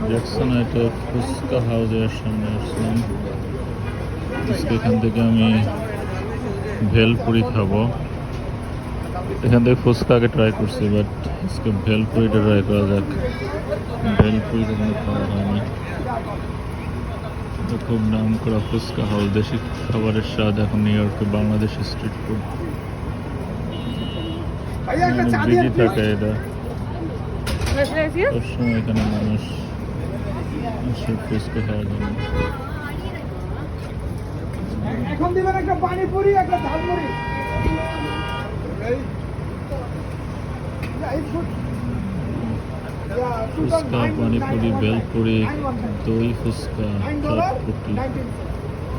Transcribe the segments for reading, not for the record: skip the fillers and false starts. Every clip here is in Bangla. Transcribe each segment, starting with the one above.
জ্যাকসন এটা ফুচকা হাউসের সামনে আসলাম। আজকে এখান থেকে আমি ভেলপুরি খাবো। এখান থেকে ফুচকা আগে ট্রাই করছি, বাট আজকে ভেলপুরিটা ট্রাই করা যাক। ভেলপুরি কখনো খাওয়া হয়নি। এটা খুব নাম করা ফুচকা হাউস, দেশি খাবারের স্বাদ এখন নিউ ইয়র্কে বাংলাদেশি স্ট্রিট ফুড। বিজি থাকে এটা, সবসময় এখানে মানুষ আসে ফুচকা খাওয়ার জন্য। এখন দিবেন একটা পানিপুরি একটা ঝালমুড়ি। ফুচকা, পানিপুরি, ভেলপুরি, দই fuchka, chotpoti,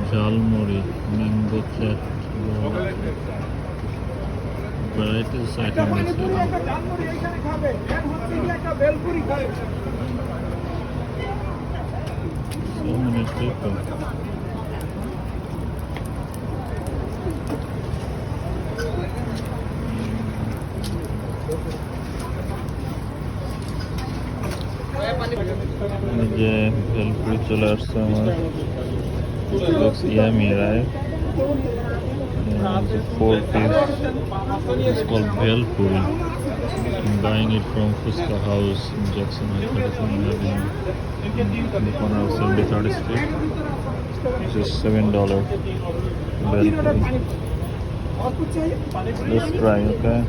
jhalmuri, mango chaat, varieties item আছে। So many people. যে ভেলপুরি চলে আসছে আমার। Looks yummy, right? It's a 4-piece. It's called Bhelpuri. I'm buying it from Fuska House in Jackson. I thought it's in the corner of 73rd Street. This is $7 Bhelpuri. Let's try, okay?